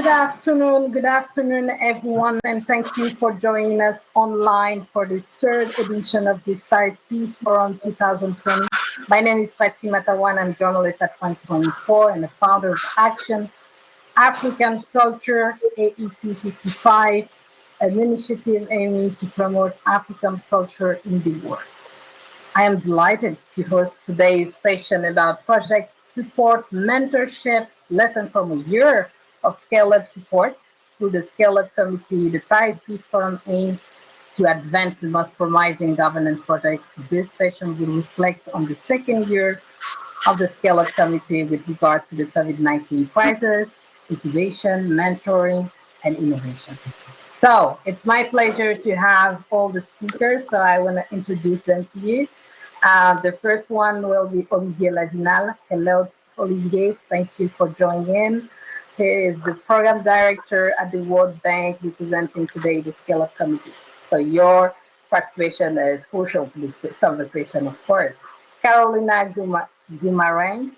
Good afternoon, everyone, and thank you for joining us online for the third edition of the Paris Peace Forum 2020. My name is Fatima Tawan. I'm a journalist at 2024 and the founder of Action African Culture AEC 55, an initiative aiming to promote African culture in the world. I am delighted to host today's session about project support, mentorship, lesson from a year of Scaleup support through the Scaleup Committee. The Paris Peace Forum aims to advance the most promising governance projects. This session will reflect on the second year of the Scaleup Committee with regard to the COVID-19 crisis, incubation, mentoring, and innovation. So it's my pleasure to have all the speakers. So I want to introduce them to you. The first one will be Olivier Lavinal. Hello, Olivier. Thank you for joining in. He is the program director at the World Bank, representing today the Scaleup Committee. So your participation is crucial to this conversation, of course. Carolina Guimarães.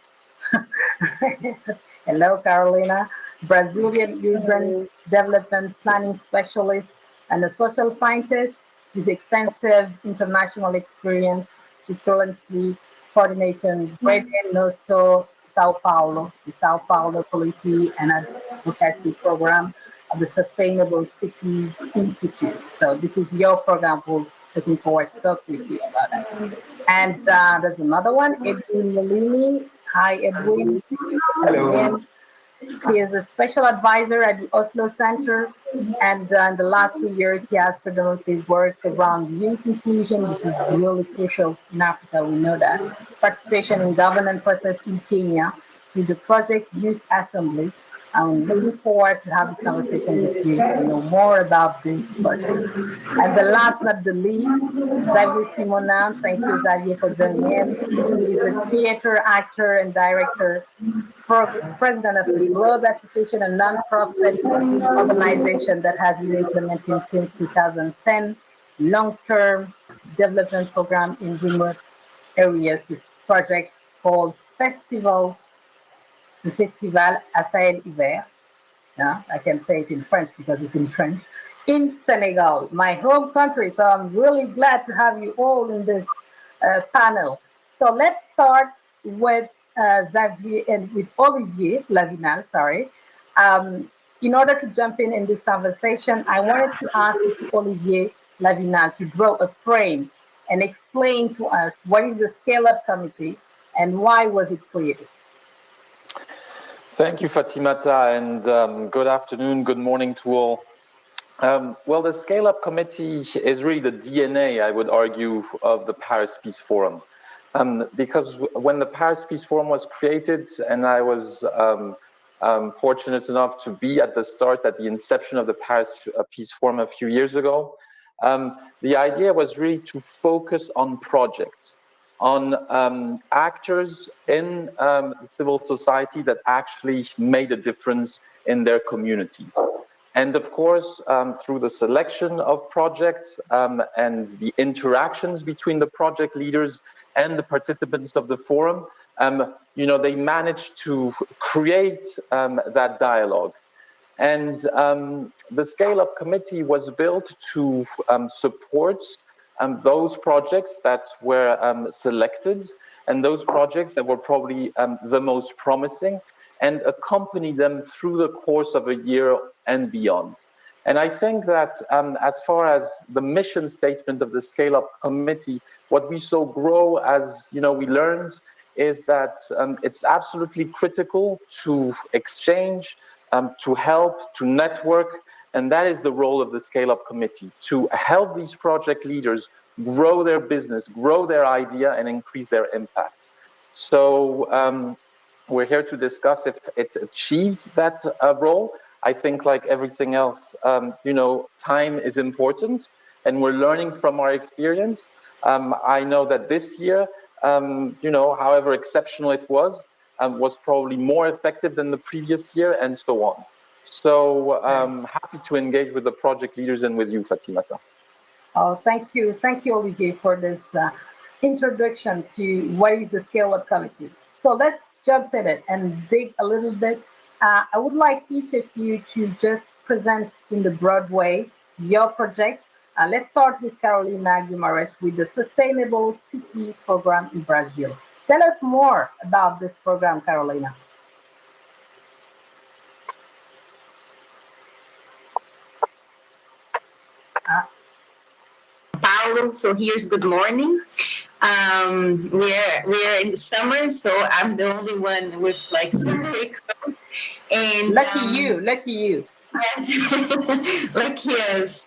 Hello, Carolina. Brazilian urban development planning specialist and a social scientist with extensive international experience. She's currently coordinating Greater Nosto Sao Paulo, the Sao Paulo Policy and Advocacy Program of the Sustainable Cities Institute. So this is your program. We're looking forward to talk with you about that. And there's another one, Edwin Molini. Hi, Edwin. Hello. He is a special advisor at the Oslo Center, and in the last 3 years, he has predominantly worked around youth inclusion, which is really crucial in Africa. We know that participation in governance process in Kenya through the project Youth Assemblies. I'm looking forward to have this conversation with you to know more about this project. And the last but the least, Xavier Simonin. Thank you, Xavier, for joining in. He's a theater actor and director, president of the Globe Association, a non-profit organization that has been implementing since 2010 long-term development program in remote areas. This project called the Festival à Sahel Hiver. Yeah, I can say it in French because it's in French. In Senegal, my home country. So I'm really glad to have you all in this panel. So let's start with Xavier and with Olivier Lavinal, sorry. In order to jump in this conversation, I wanted to ask Olivier Lavinal to draw a frame and explain to us what is the Scaleup Committee and why was it created. Thank you, Fatimata, and good afternoon, good morning to all. Well, the Scaleup Committee is really the DNA, I would argue, of the Paris Peace Forum. Because when the Paris Peace Forum was created, and I was fortunate enough to be at the start, at the inception of the Paris Peace Forum a few years ago, the idea was really to focus on projects, on actors in civil society that actually made a difference in their communities. And of course, through the selection of projects and the interactions between the project leaders and the participants of the forum, they managed to create that dialogue. And the Scaleup Committee was built to support those projects that were selected and those projects that were probably the most promising, and accompany them through the course of a year and beyond. And I think that as far as the mission statement of the Scaleup Committee, what we saw grow as we learned is that it's absolutely critical to exchange, to help, to network, and that is the role of the Scaleup Committee, to help these project leaders grow their business, grow their idea, and increase their impact. So we're here to discuss if it achieved that role. I think, like everything else, time is important, and we're learning from our experience. I know that this year, however exceptional it was probably more effective than the previous year, and so on. So happy to engage with the project leaders and with you, Fatimata. Oh, thank you, Olivier, for this introduction to what is the Scaleup Committee. So let's jump in it and dig a little bit I would like each of you to just present in the broad way your project. Let's start with Carolina Guimarães with the Sustainable City Program in Brazil. Tell us more about this program, Carolina. Uh, Paulo. So here's good morning. We're in the summer, so I'm the only one with like summer clothes. And lucky you. yes, like yes.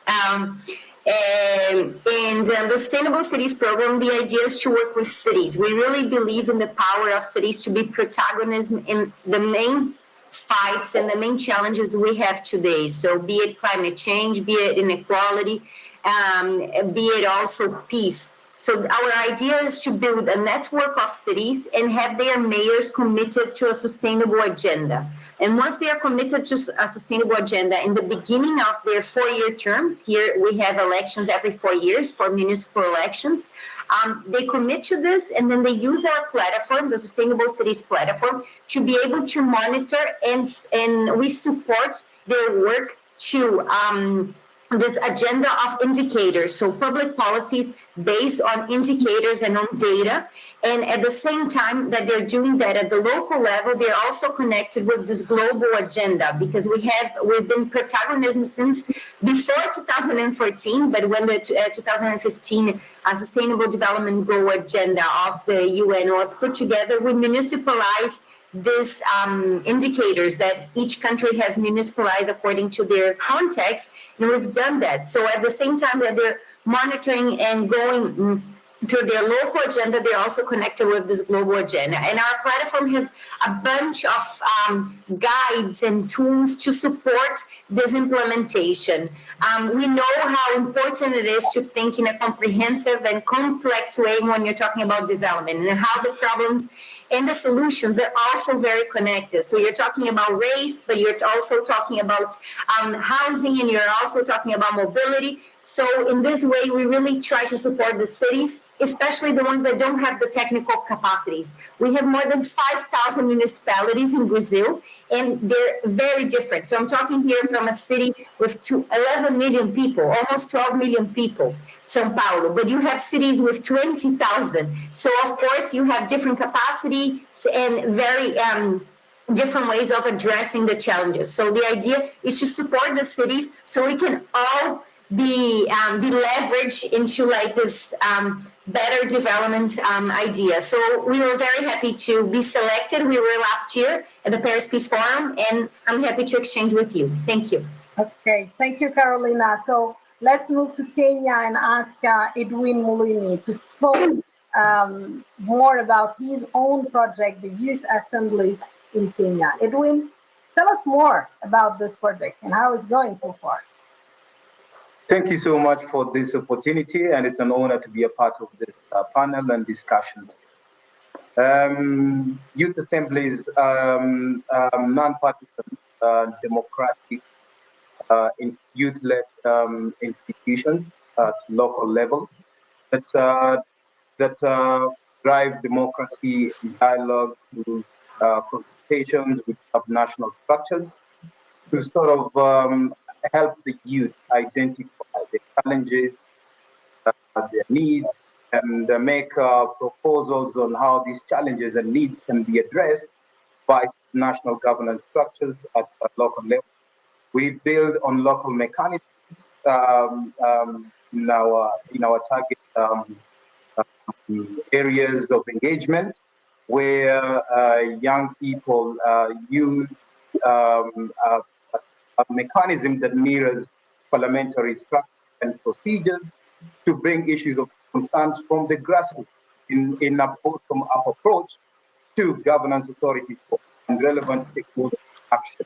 And the Sustainable Cities program, the idea is to work with cities. We really believe in the power of cities to be protagonism in the main fights and the main challenges we have today. So be it climate change, be it inequality, be it also peace. So our idea is to build a network of cities and have their mayors committed to a sustainable agenda. And once they are committed to a sustainable agenda in the beginning of their 4-year terms, here we have elections every 4 years for municipal elections, they commit to this and then they use our platform, the Sustainable Cities platform, to be able to monitor and we support their work to this agenda of indicators, so public policies based on indicators and on data. And at the same time that they're doing that at the local level, they're also connected with this global agenda because we've been protagonism since before 2014, but when the 2015 Sustainable Development Goal agenda of the UN was put together, we municipalized these indicators that each country has municipalized according to their context, and we've done that. So at the same time that they're monitoring and going through their local agenda, they're also connected with this global agenda. And our platform has a bunch of guides and tools to support this implementation. We know how important it is to think in a comprehensive and complex way when you're talking about development and how the problems and the solutions are also very connected. So you're talking about race, but you're also talking about housing, and you're also talking about mobility. So in this way, we really try to support the cities, especially the ones that don't have the technical capacities. We have more than 5,000 municipalities in Brazil, and they're very different. So I'm talking here from a city with 11 million people, almost 12 million people. São Paulo, but you have cities with 20,000. So of course you have different capacities and very different ways of addressing the challenges. So the idea is to support the cities so we can all be leveraged into like this better development idea. So we were very happy to be selected. We were last year at the Paris Peace Forum, and I'm happy to exchange with you. Thank you. Okay, thank you, Carolina. So let's move to Kenya and ask Edwin Mulini to talk more about his own project, the Youth Assemblies in Kenya. Edwin, tell us more about this project and how it's going so far. Thank you so much for this opportunity, and it's an honor to be a part of this panel and discussions. Youth Assemblies, non-partisan, democratic, youth-led institutions at local level that drive democracy, dialogue, through consultations with subnational structures to sort of help the youth identify the challenges, their needs, and make proposals on how these challenges and needs can be addressed by national governance structures at local level. We build on local mechanisms in our target areas of engagement, where young people use a mechanism that mirrors parliamentary structure and procedures to bring issues of concerns from the grassroots in a bottom-up approach to governance authorities and relevant stakeholder action.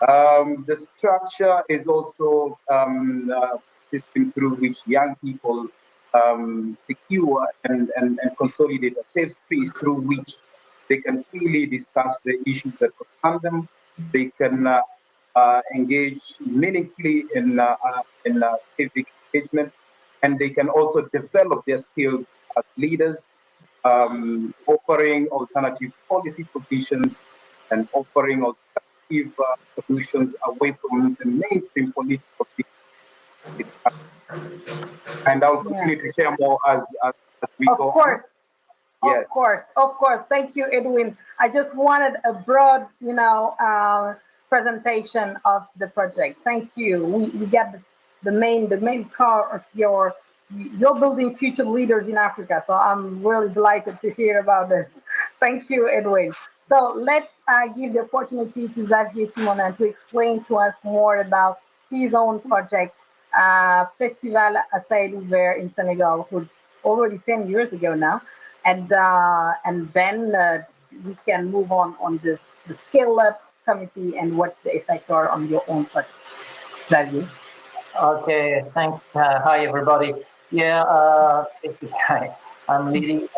The structure is also a system through which young people secure and consolidate a safe space through which they can freely discuss the issues that concern them. They can engage meaningfully in civic engagement, and they can also develop their skills as leaders, offering alternative policy positions and offering innovative solutions away from the mainstream political and I'll continue to share more as we Of go course. on. Yes. Of course. Thank you, Edwin. I just wanted a broad, presentation of the project. Thank you. We get the main core of you're building future leaders in Africa. So I'm really delighted to hear about this. Thank you, Edwin. So let's give the opportunity to Xavier Simonin to explain to us more about his own project, Festival Assaïd Ouvert in Senegal, who's already 10 years ago now, and then we can move on the Scaleup Committee and what the effects are on your own project. Xavier. Okay, thanks. Hi, everybody. Yeah, basically, I'm leading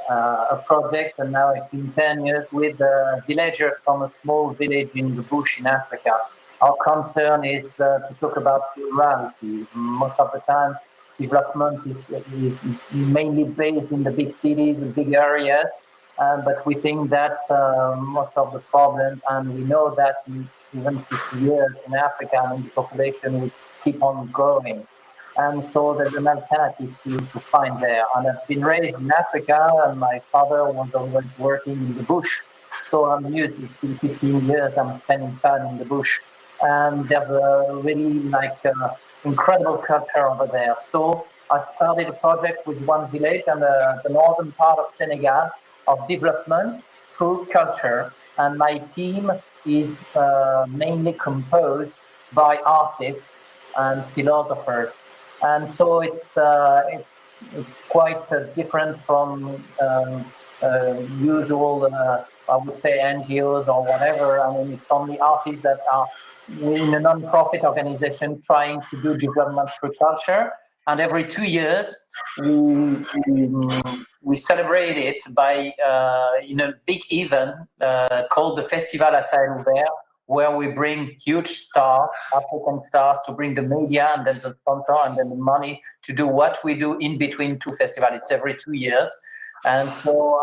a project, and now it's been 10 years with villagers from a small village in the bush in Africa. Our concern is to talk about rurality. Most of the time, development is mainly based in the big cities, the big areas, but we think that most of the problems, and we know that in even 50 years in Africa, the population will keep on growing. And so there's an alternative to find there. And I've been raised in Africa, and my father was always working in the bush. So I'm used, it's been 15 years, I'm spending time in the bush. And there's a really incredible culture over there. So I started a project with one village in the northern part of Senegal of development through culture. And my team is mainly composed by artists and philosophers. And so it's quite different from usual, I would say, NGOs or whatever. I mean, it's only artists that are in a non-profit organization trying to do development through culture. And every 2 years, we celebrate it by in a big event called the Festival Assaïd Ouvert, where we bring huge stars, African stars, to bring the media and then the sponsor and then the money to do what we do in between two festivals. It's every 2 years. And so,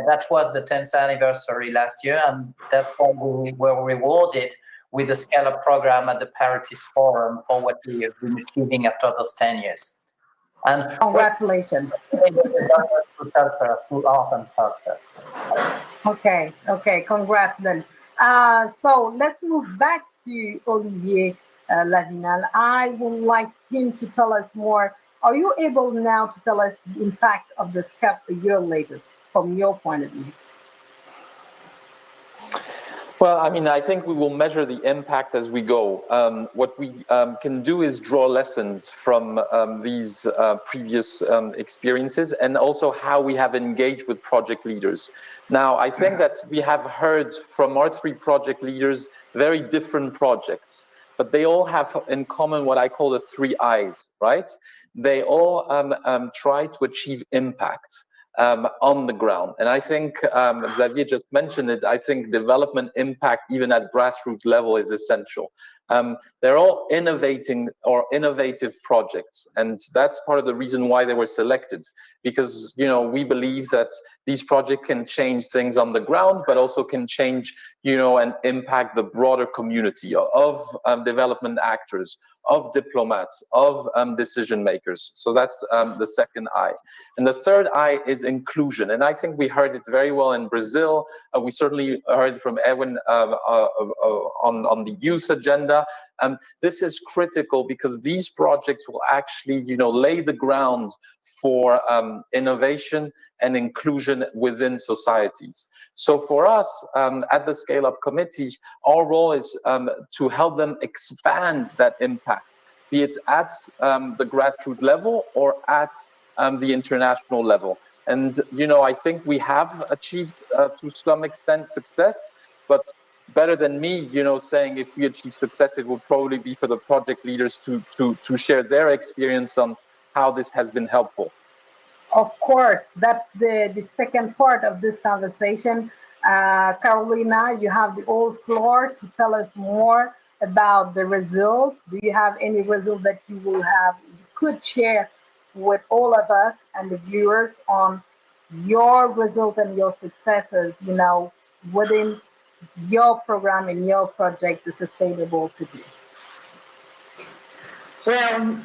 that was the 10th anniversary last year. And that's why we were rewarded with the Scaleup program at the Paris Peace Forum for what we have been achieving after those 10 years. And congratulations. Through art and culture. Okay, congrats then. So let's move back to Olivier Lavinal. I would like him to tell us more. Are you able now to tell us the impact of the SCUP a year later from your point of view? Well, I mean, I think we will measure the impact as we go. What we can do is draw lessons from these previous experiences and also how we have engaged with project leaders. Now, I think that we have heard from our three project leaders very different projects, but they all have in common what I call the 3 I's, right? They all try to achieve impact. On the ground. And I think Xavier just mentioned it, I think development impact even at grassroots level is essential. They're all innovative projects. And that's part of the reason why they were selected, because, we believe that these projects can change things on the ground, but also can change, and impact the broader community of development actors, of diplomats, of decision makers. So that's the second I. And the third I is inclusion. And I think we heard it very well in Brazil. We certainly heard from Edwin on the youth agenda. This is critical because these projects will actually, lay the ground for innovation and inclusion within societies. So for us at the Scaleup Committee, our role is to help them expand that impact, be it at the grassroots level or at the international level. And, I think we have achieved to some extent success, but better than me, saying if we achieve success, it will probably be for the project leaders to share their experience on how this has been helpful. Of course, that's the second part of this conversation. Carolina, you have the whole floor to tell us more about the results. Do you have any results that you could share with all of us and the viewers on your results and your successes, within your program and your project, the Sustainable Cities? Well,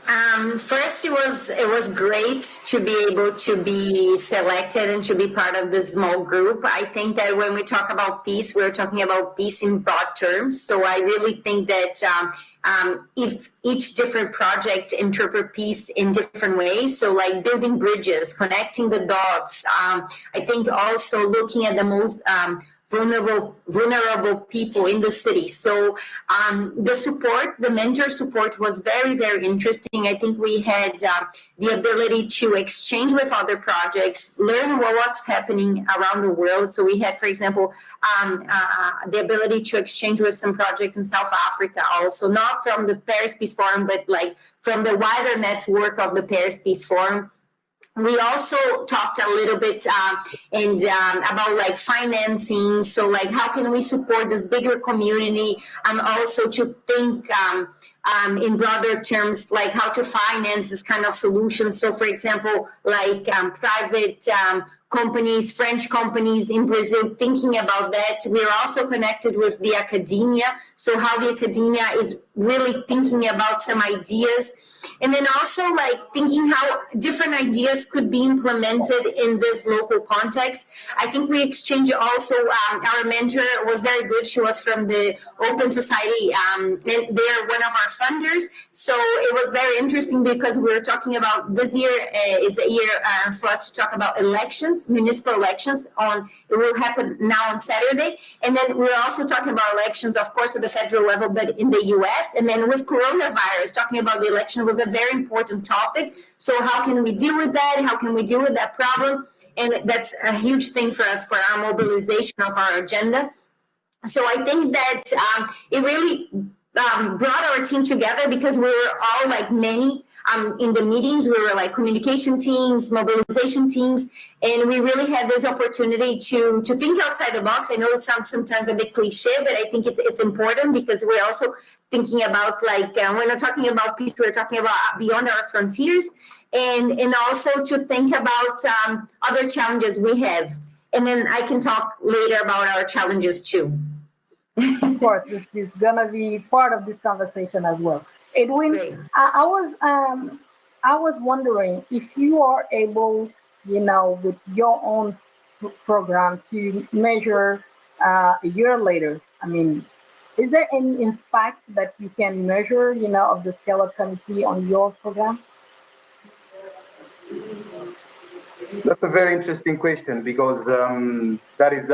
first it was great to be able to be selected and to be part of this small group. I think that when we talk about peace, we're talking about peace in broad terms. So I really think that if each different project interpret peace in different ways, so like building bridges, connecting the dots. I think also looking at the most vulnerable people in the city. So the support, the mentor support was very, very interesting. I think we had the ability to exchange with other projects, learn what's happening around the world. So we had, for example, the ability to exchange with some projects in South Africa also, not from the Paris Peace Forum, but like from the wider network of the Paris Peace Forum. We also talked a little bit about like financing. So like, how can we support this bigger community? Also to think in broader terms, like how to finance this kind of solution. So for example, like private companies, French companies in Brazil, thinking about that. We're also connected with the academia. So how the academia is really thinking about some ideas. And then also like thinking how different ideas could be implemented in this local context. I think we exchanged also, our mentor was very good. She was from the Open Society. They're one of our funders. So it was very interesting because we were talking about this year is a year for us to talk about elections, municipal elections. It will happen now on Saturday. And then we're also talking about elections, of course, at the federal level, but in the US. And then with coronavirus, talking about the election was a very important topic. So how can we deal with that? How can we deal with that problem? And that's a huge thing for us for our mobilization of our agenda. So I think that it really brought our team together because we were all like many in the meetings. We were like communication teams, mobilization teams, and we really had this opportunity to think outside the box. I know it sounds sometimes a bit cliche, but I think it's important because we're also thinking about like we're not talking about peace, we're talking about beyond our frontiers, and also to think about other challenges we have. And then I can talk later about our challenges too. Of course, this is gonna be part of this conversation as well. Edwin, I was wondering if you are able, with your own program to measure a year later. I mean, is there any impact that you can measure, of the Scaleup Committee on your program? That's a very interesting question because that is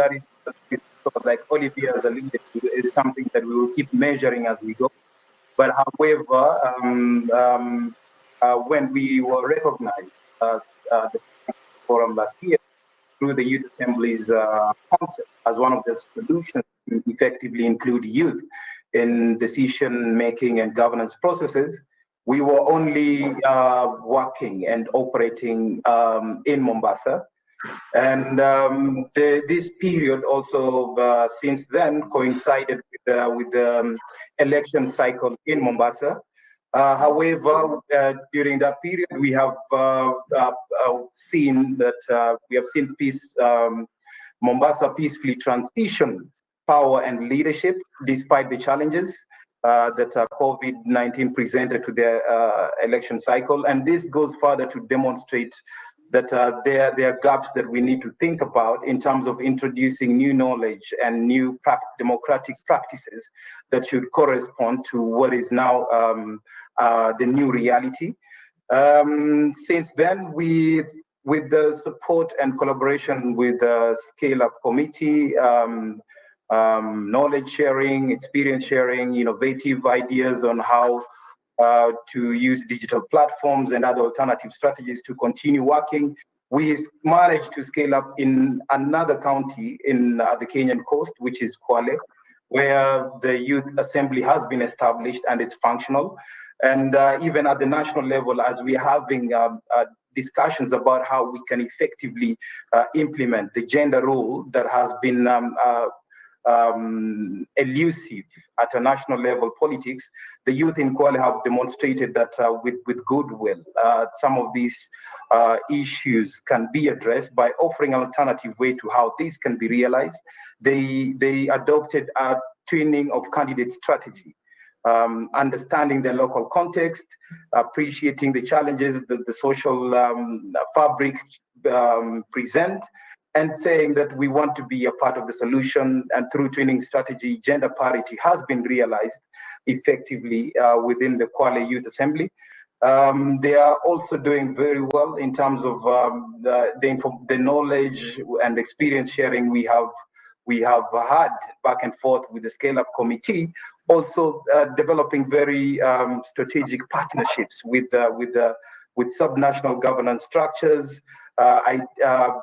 sort of like Olivia has alluded to, is something that we will keep measuring as we go. But however, when we were recognized the forum last year through the Youth Assemblies concept as one of the solutions to effectively include youth in decision-making and governance processes, we were only working and operating in Mombasa. And this period also, since then, coincided with the election cycle in Mombasa. However, during that period, we have seen that peace, Mombasa peacefully transition power and leadership despite the challenges that COVID-19 presented to the election cycle. And this goes further to demonstrate that there are gaps that we need to think about in terms of introducing new knowledge and new democratic practices that should correspond to what is now the new reality. Since then, with the support and collaboration with the Scaleup Committee, knowledge sharing, experience sharing, innovative ideas on how to use digital platforms and other alternative strategies to continue working. We managed to scale up in another county in the Kenyan coast, which is Kwale, where the Youth Assembly has been established and it's functional. And even at the national level, as we're having discussions about how we can effectively implement the gender role that has been elusive at a national level politics, the youth in Kwale have demonstrated that with goodwill, some of these issues can be addressed by offering an alternative way to how this can be realized. They adopted a twinning of candidate strategy, understanding the local context, appreciating the challenges that the social fabric present, and saying that we want to be a part of the solution. And through twinning strategy, gender parity has been realized effectively within the Kwale Youth Assembly. They are also doing very well in terms of the knowledge and experience sharing we have had back and forth with the Scaleup Committee, also developing very strategic partnerships with subnational governance structures,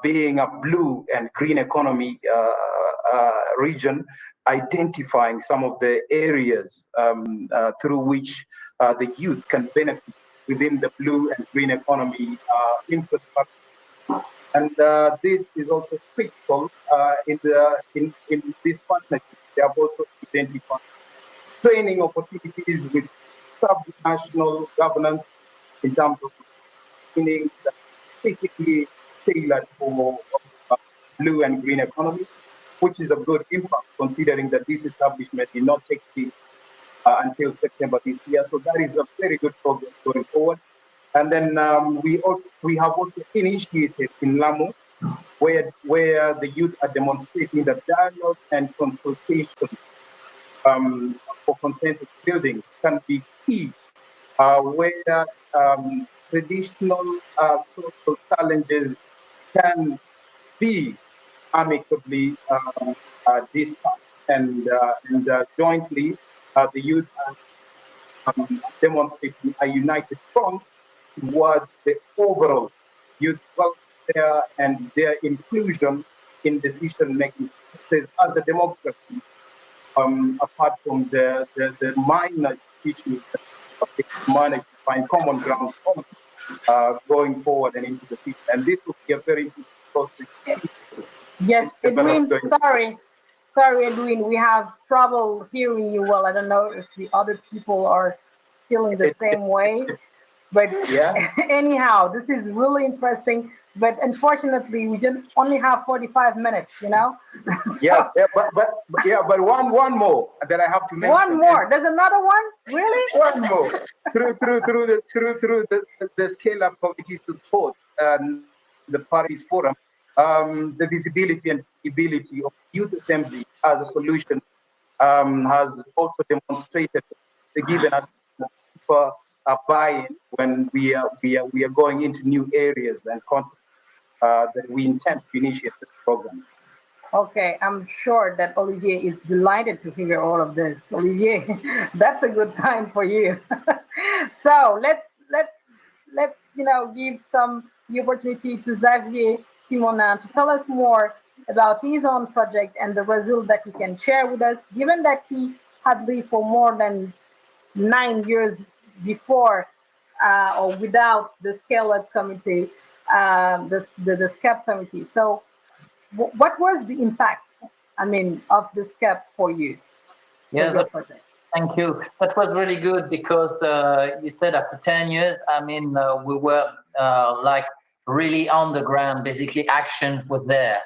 being a blue and green economy region, identifying some of the areas through which the youth can benefit within the blue and green economy infrastructure. And this is also critical in this partnership. They have also identified training opportunities with subnational governance in terms of training that specifically tailored for blue and green economies, which is a good impact considering that this establishment did not take place until September this year. So that is a very good progress going forward. And then we have also initiated in Lamu, where the youth are demonstrating that dialogue and consultation for consensus building can be key, where traditional social challenges can be amicably discussed and jointly the youth are demonstrating a united front towards the overall youth welfare and their inclusion in decision-making processes as a democracy, apart from the minor issues that we manage to find common ground on going forward and into the future. And this will be a very interesting process. Yes, Edwin, sorry, Edwin, we have trouble hearing you well. I don't know if the other people are feeling the same way. But yeah. Anyhow, this is really interesting. But unfortunately, we just only have 45 minutes, you know? So, but one more that I have to mention. One more. There's another one? Really? One more. through the Scaleup Committee support and the Paris Forum, the visibility and visibility of Youth Assembly as a solution has also demonstrated, given us a buy-in when we are going into new areas and content that we intend to initiate such programs. Okay, I'm sure that Olivier is delighted to hear all of this. Olivier, that's a good time for you. So let's give the opportunity to Xavier Simonin to tell us more about his own project and the results that he can share with us, given that he had lived for more than 9 years before or without the Scaleup Committee, the SCUP Committee. So what was the impact, of the SCUP for you? Yeah, thank you. That was really good because you said after 10 years, we were like really on the ground, basically actions were there.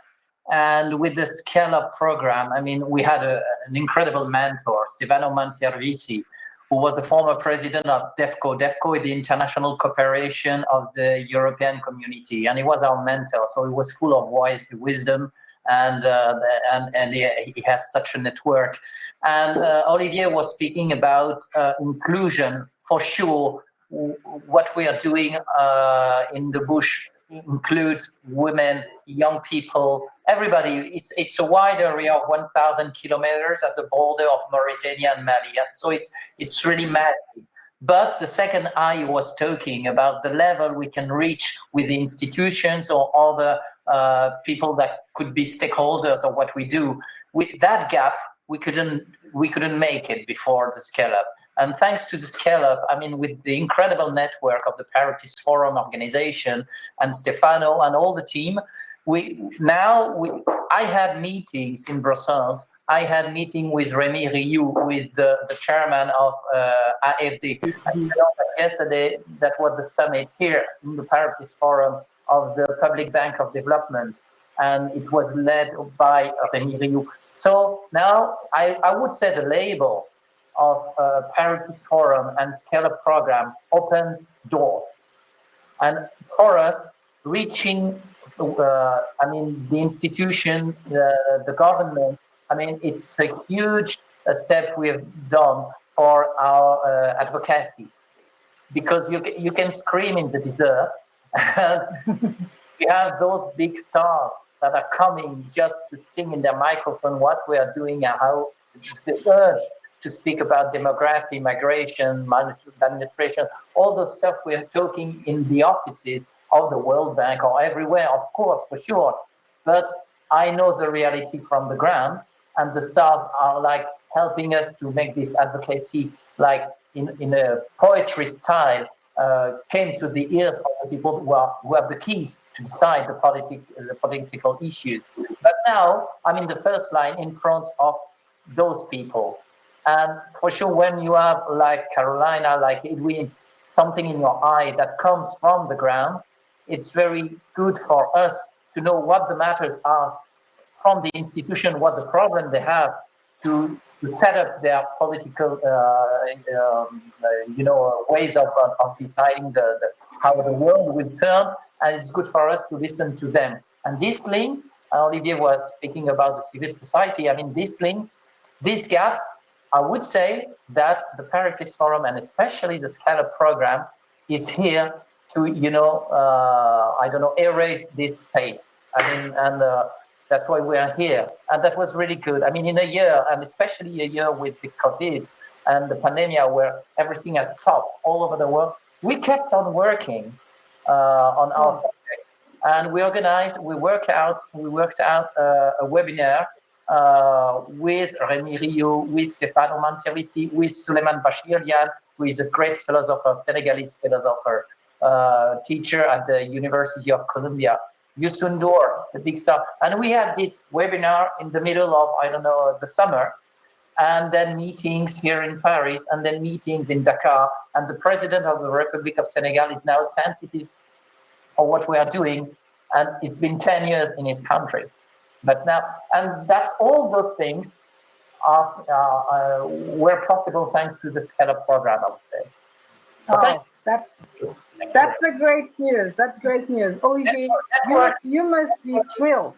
And with the Scaleup program, we had an incredible mentor, Stefano Manservici, who was the former president of DEFCO. DEFCO is the international cooperation of the European community, and he was our mentor. So he was full of wisdom, and he has such a network. And Olivier was speaking about inclusion. For sure, what we are doing in the bush includes women, young people, everybody. It's a wide area of 1,000 kilometers at the border of Mauritania and Mali. So it's really massive. But the second I was talking about the level we can reach with the institutions or other people that could be stakeholders of what we do. With that gap, we couldn't make it before the Scaleup. And thanks to the Scaleup, with the incredible network of the Paris Forum organization and Stefano and all the team, I had meetings in Brussels I had meeting with Remy Rioux, with the chairman of AFD. Yesterday, that was the summit here in the Paris Forum of the Public Bank of Development, and it was led by Remy Rioux. So now I would say the label of Paris Forum and Scaleup program opens doors. And for us, reaching, the institution, the government, it's a huge step we have done for our advocacy, because you can scream in the desert, and we have those big stars that are coming just to sing in their microphone what we are doing and how the urge to speak about demography, migration, malnutrition, all the stuff we are talking in the offices of the World Bank or everywhere, of course, for sure. But I know the reality from the ground, and the stars are like helping us to make this advocacy, like in a poetry style, came to the ears of the people who have the keys to decide the political issues. But now I'm in the first line in front of those people. And for sure, when you have like Carolina, like Edwin, something in your eye that comes from the ground, it's very good for us to know what the matters are from the institution, what the problem they have to set up their political, ways of deciding how the world will turn. And it's good for us to listen to them. And this link, Olivier was speaking about the civil society. This link, this gap, I would say that the Paris Forum and especially the Scaleup program is here to, erase this space. That's why we are here. And that was really good. In a year, and especially a year with the COVID and the pandemic where everything has stopped all over the world, we kept on working on our subject. And we worked out a webinar with Remy Rioux, with Stefano Manservisi, with Suleiman Bachirian, who is a great philosopher, Senegalese philosopher, teacher at the University of Columbia, Youssou N'Dour, the big star. And we had this webinar in the middle of, the summer, and then meetings here in Paris, and then meetings in Dakar. And the president of the Republic of Senegal is now sensitive for what we are doing. And it's been 10 years in his country. But now, and that's all those things were possible thanks to the Scaleup program, I would say. Oh, that's a great news. That's great news. Olivier, you must be thrilled.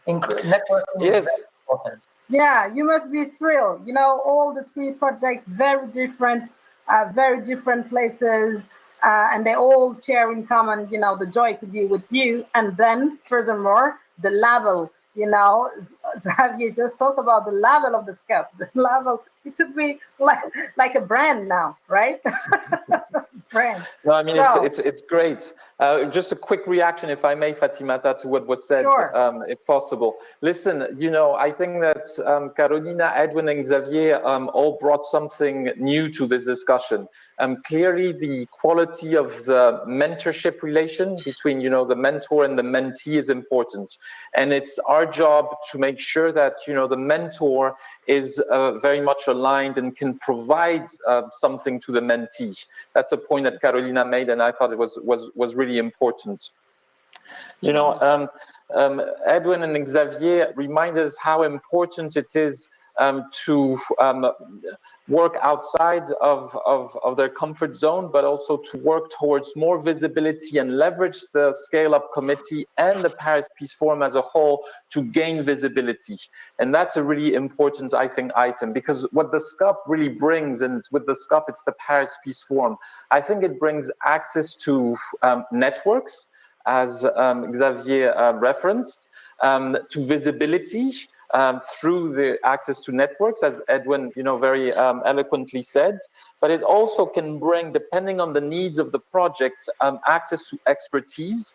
Networking is very important. Yeah, you must be thrilled. All the three projects, very different places, and they all share in common, the joy to be with you. And then, furthermore, the level, Xavier just talked about the level of the SCUP. The level, it should be like a brand now, right? Brand. No, it's great. Just a quick reaction, if I may, Fatimata, to what was said, sure. if possible. Listen, I think that Carolina, Edwin, and Xavier all brought something new to this discussion. Clearly, the quality of the mentorship relation between, the mentor and the mentee is important. And it's our job to make sure that, the mentor is very much aligned and can provide something to the mentee. That's a point that Carolina made, and I thought it was really important. Edwin and Xavier remind us how important it is to work outside of their comfort zone, but also to work towards more visibility and leverage the Scaleup Committee and the Paris Peace Forum as a whole to gain visibility. And that's a really important, I think, item, because what the SCUP really brings, and with the SCUP, it's the Paris Peace Forum, I think it brings access to networks, as Xavier referenced, to visibility, through the access to networks, as Edwin, very eloquently said, but it also can bring, depending on the needs of the project, access to expertise,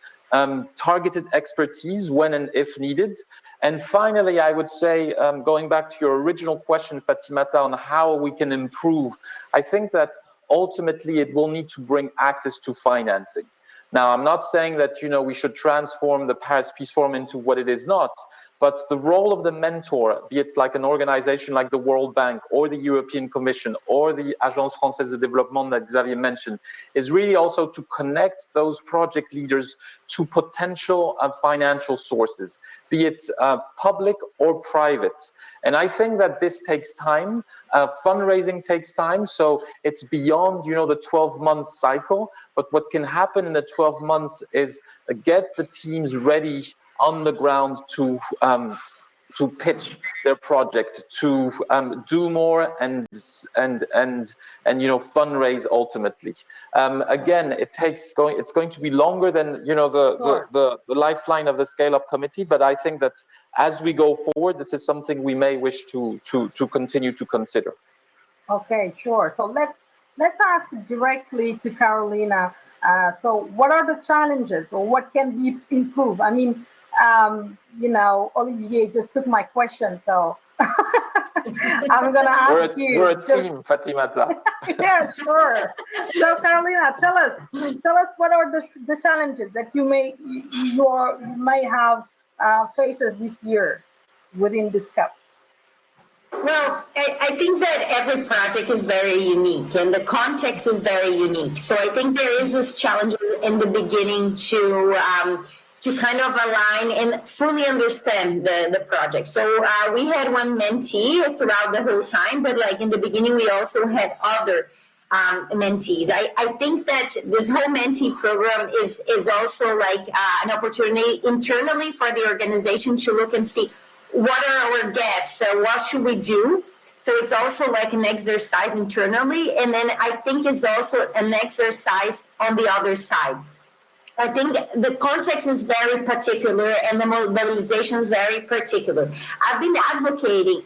targeted expertise when and if needed. And finally, I would say, going back to your original question, Fatimata, on how we can improve, I think that ultimately it will need to bring access to financing. Now, I'm not saying that, we should transform the Paris Peace Forum into what it is not, but the role of the mentor, be it like an organization like the World Bank or the European Commission or the Agence Française de Développement that Xavier mentioned, is really also to connect those project leaders to potential financial sources, be it public or private. And I think that this takes time. Fundraising takes time, so it's beyond, the 12-month cycle. But what can happen in the 12 months is get the teams ready on the ground to pitch their project, to do more and fundraise ultimately. Again, it's going to be longer than the lifeline of the Scaleup Committee, but I think that as we go forward, this is something we may wish to continue to consider. Okay, sure. So let's ask directly to Carolina. So what are the challenges, or what can be improved? I mean, Olivier just took my question, so I'm gonna ask you. We're a team, Fatimata. Yeah, sure. So Carolina, tell us what are the challenges that you may have faces this year within the SCUP? Well, I think that every project is very unique and the context is very unique. So I think there is this challenge in the beginning to kind of align and fully understand the project. So we had one mentee throughout the whole time, but like in the beginning, we also had other mentees. I think that this whole mentee program is also like an opportunity internally for the organization to look and see what are our gaps, what should we do? So it's also like an exercise internally, and then I think it's also an exercise on the other side. I think the context is very particular and the mobilization is very particular. I've been advocating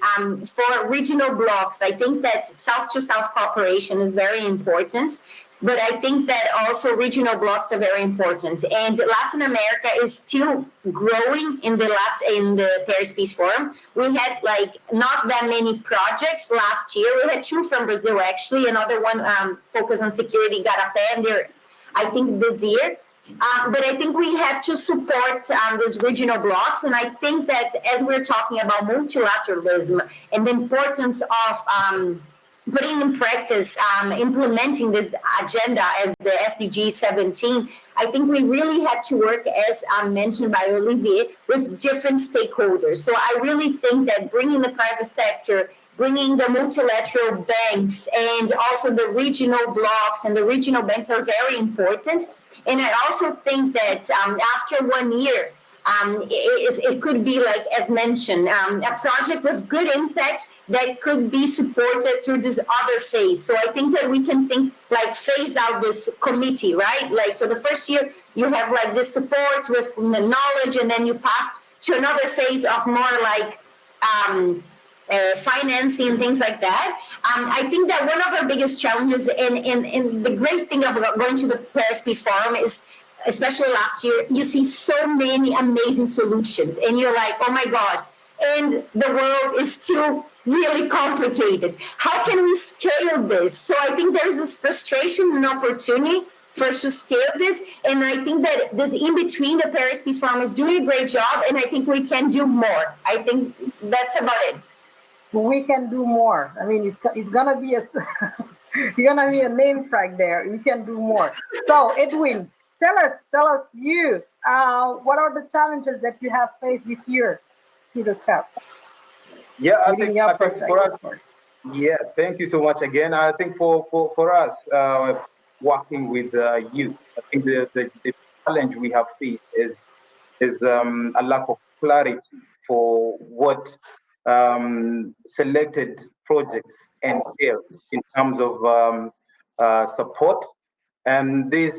for regional blocks. I think that South-to-South cooperation is very important, but I think that also regional blocks are very important. And Latin America is still growing in the Paris Peace Forum. We had like not that many projects last year. We had 2 from Brazil actually. Another one focused on security, Garapé, and I think this year. But I think we have to support these regional blocks. And I think that as we're talking about multilateralism and the importance of putting in practice, implementing this agenda as the SDG 17, I think we really have to work, as mentioned by Olivier, with different stakeholders. So I really think that bringing the private sector, bringing the multilateral banks, and also the regional blocks and the regional banks are very important. And I also think that after 1 year, it could be like, as mentioned, a project with good impact that could be supported through this other phase. So I think that we can think like phase out this committee, right? Like, so the first year you have like this support with the knowledge, and then you pass to another phase of more like financing and things like that. I think that one of our biggest challenges, and the great thing of going to the Paris Peace Forum is, especially last year, you see so many amazing solutions, and you're like, oh my God, and the world is still really complicated. How can we scale this? So I think there's this frustration and opportunity for us to scale this, and I think that this in between, the Paris Peace Forum is doing a great job, and I think we can do more. I think that's about it. We can do more. I mean, it's gonna be a name tag there. We can do more. So Edwin, tell us you, what are the challenges that you have faced this year to the SCUP? Yeah, I think for us, yeah, thank you so much again. I think for us, working with youth, I think the challenge we have faced is a lack of clarity for what selected projects entail in terms of support. And this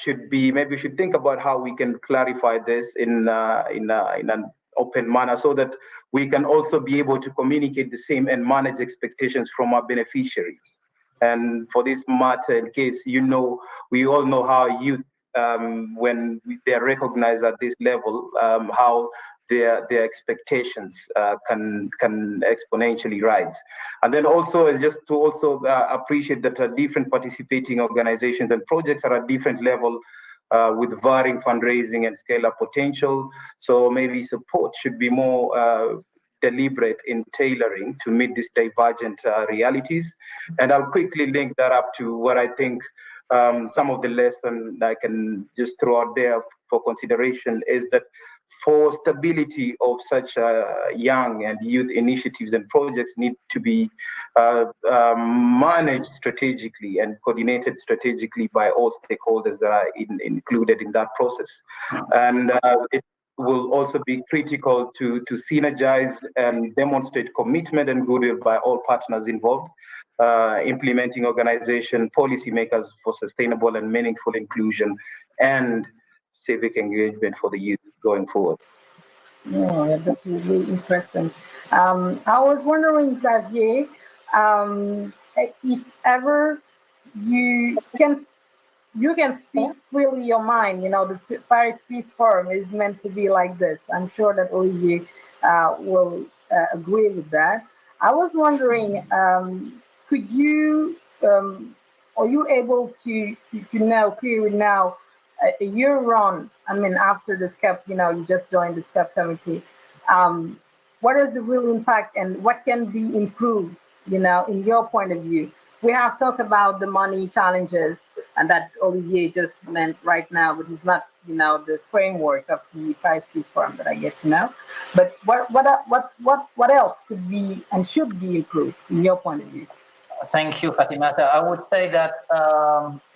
maybe we should think about how we can clarify this in an open manner, so that we can also be able to communicate the same and manage expectations from our beneficiaries. And for this matter, in case we all know how youth, when they're recognized at this level, how their expectations can exponentially rise. And then also just to also appreciate that different participating organizations and projects are at different level with varying fundraising and scale-up potential. So maybe support should be more deliberate in tailoring to meet these divergent realities. And I'll quickly link that up to what I think some of the lessons I can just throw out there for consideration is that for stability of such young and youth initiatives and projects need to be managed strategically and coordinated strategically by all stakeholders that are included in that process. And it will also be critical to synergize and demonstrate commitment and goodwill by all partners involved, implementing organization, policymakers for sustainable and meaningful inclusion, and civic engagement for the youth going forward. Yeah, that's really interesting. I was wondering, Xavier, if ever you can speak freely your mind. You know, the Paris Peace Forum is meant to be like this. I'm sure that Olivier will agree with that. I was wondering, could you, are you able to know clearly now, a year on, I mean, after the SCUP, you know, you just joined the SCUP committee, what is the real impact and what can be improved, you know, in your point of view? We have talked about the money challenges, and that Olivier just meant right now, but it's not, you know, the framework of the Paris Peace Forum that I get to know. But what else could be and should be improved in your point of view? Thank you, Fatimata. I would say that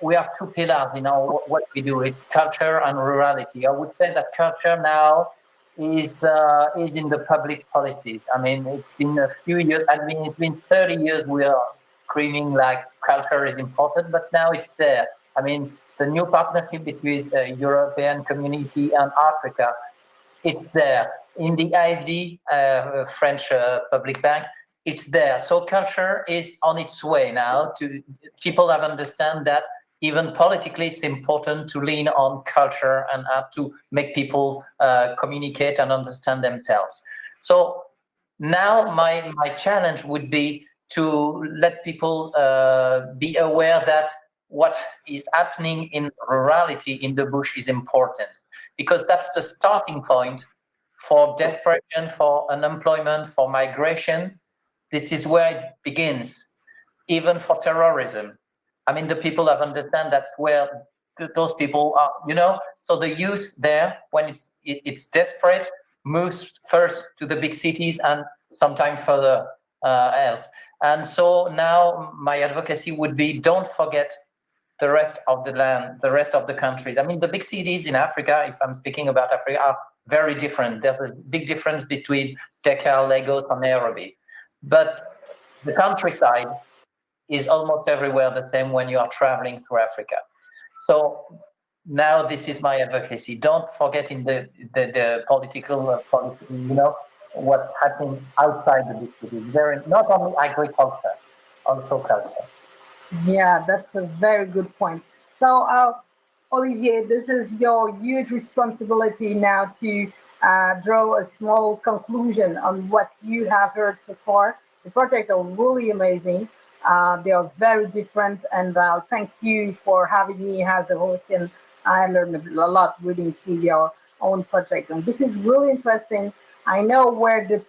we have two pillars in what we do. It's culture and rurality. I would say that culture now is in the public policies. I mean, it's been a few years. I mean, it's been 30 years we are screaming like culture is important, but now it's there. I mean, the new partnership between the European community and Africa, it's there. In the AFD, French public bank, it's there. So culture is on its way now. People have understand that even politically, it's important to lean on culture and to make people communicate and understand themselves. So now my challenge would be to let people be aware that what is happening in rurality in the bush is important, because that's the starting point for desperation, for unemployment, for migration. This is where it begins, even for terrorism. I mean, the people have understand that's where those people are, you know. So the youth there, when it's desperate, moves first to the big cities and sometimes further else. And so now my advocacy would be, don't forget the rest of the land, the rest of the countries. I mean, the big cities in Africa, if I'm speaking about Africa, are very different. There's a big difference between Dakar, Lagos, and Nairobi. But the countryside is almost everywhere the same when you are traveling through Africa. So now this is my advocacy. Don't forget in the political policy, you know, what's happening outside the big cities. There, not only agriculture, also culture. Yeah, that's a very good point. So, Olivier, this is your huge responsibility now to draw a small conclusion on what you have heard so far. The projects are really amazing. They are very different, and thank you for having me as a host. And I learned a lot reading through your own project, and this is really interesting. I know where the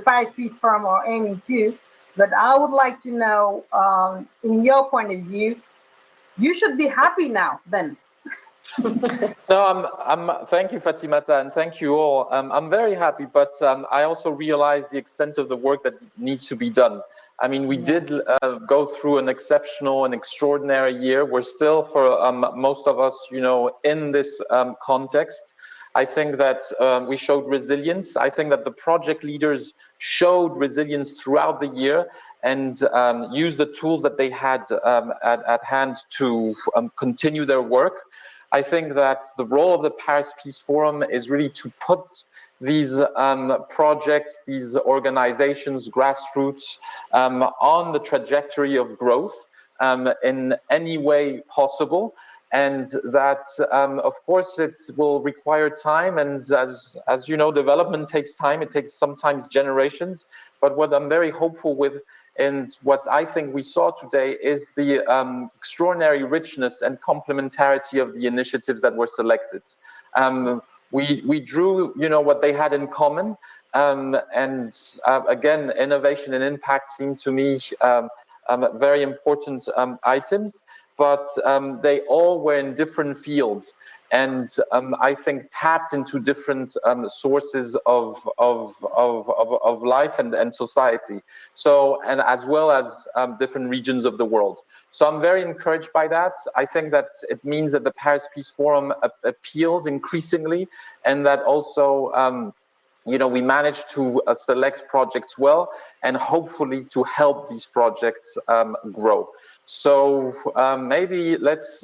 Paris Peace Forum are aiming to, but I would like to know, in your point of view, you should be happy now. Then. No, thank you, Fatimata, and thank you all. I'm very happy, but I also realize the extent of the work that needs to be done. I mean, we did go through an exceptional and extraordinary year. We're still, for most of us, you know, in this context. I think that we showed resilience. I think that the project leaders showed resilience throughout the year and used the tools that they had at hand to continue their work. I think that the role of the Paris Peace Forum is really to put these projects, these organizations, grassroots, on the trajectory of growth in any way possible. And that, of course, it will require time. And as you know, development takes time. It takes sometimes generations. But what I'm very hopeful with And what I think we saw today is the extraordinary richness and complementarity of the initiatives that were selected. We drew, what they had in common, and again, innovation and impact seem to me very important items, but they all were in different fields, and I think tapped into different sources of life and society. So, and as well as different regions of the world. So I'm very encouraged by that. I think that it means that the Paris Peace Forum appeals increasingly, and that also we managed to select projects well, and hopefully to help these projects grow. So maybe let's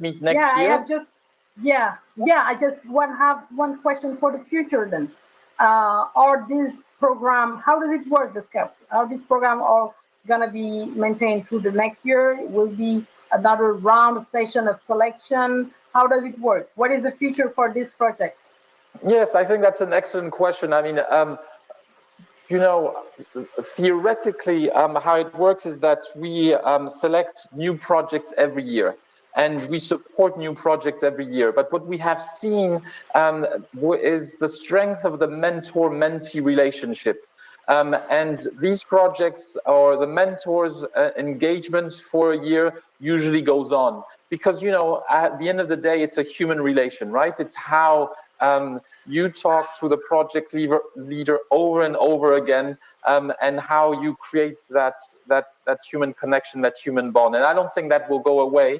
meet next year. I just have one question for the future then. Are this program, how does it work, the SCUP? Are this program all gonna be maintained through the next year? Will be another round of session of selection? How does it work? What is the future for this project? Yes, I think that's an excellent question. I mean, theoretically, how it works is that we select new projects every year, and we support new projects every year. But what we have seen is the strength of the mentor-mentee relationship. And these projects, or the mentors' engagement for a year, usually goes on. Because, at the end of the day, it's a human relation, right? It's how you talk to the project leader over and over again, and how you create that human connection, that human bond. And I don't think that will go away.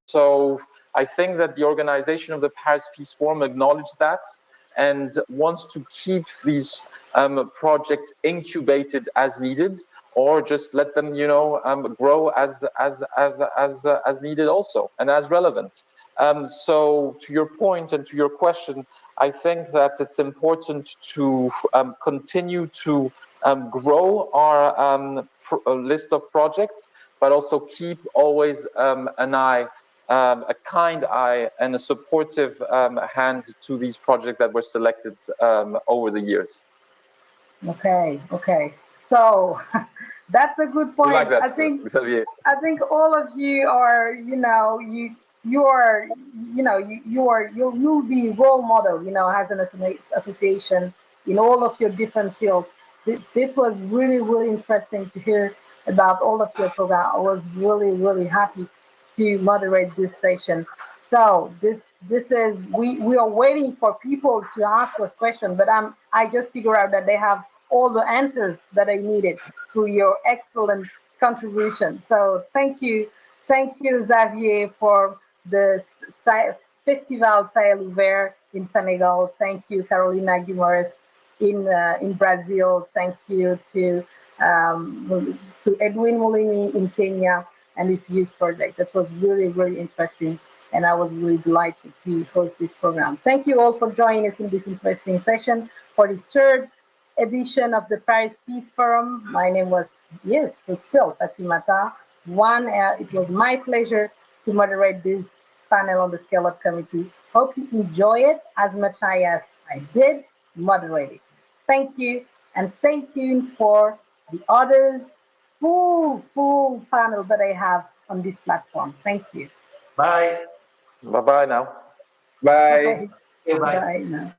So I think that the organization of the Paris Peace Forum acknowledged that and wants to keep these projects incubated as needed, or just let them, grow as needed also, and as relevant. So to your point and to your question, I think that it's important to continue to grow our list of projects, but also keep always an eye, a kind eye and a supportive hand to these projects that were selected over the years. Okay. So that's a good point. Like that, I think Xavier. I think all of you are, you'll be role model, as an association in all of your different fields. This was really, really interesting to hear about all of your program. I was really, really happy to moderate this session. So this is we are waiting for people to ask us questions, but I just figured out that they have all the answers that I needed through your excellent contribution. So thank you, Xavier, for the Festival Sahel Ouvert in Senegal. Thank you, Carolina Guimaraes in Brazil. Thank you to Edwin Molini in Kenya and his youth project. That was really, really interesting, and I was really delighted to host this program. Thank you all for joining us in this interesting session for the third edition of the Paris Peace Forum. My name was, it's still Fatimata. It was my pleasure to moderate this panel on the Scaleup Committee. Hope you enjoy it as much as I did moderate it. Thank you, and stay tuned for the other full panel that I have on this platform. Thank you. Bye. Bye-bye now. Bye. Bye. Bye now.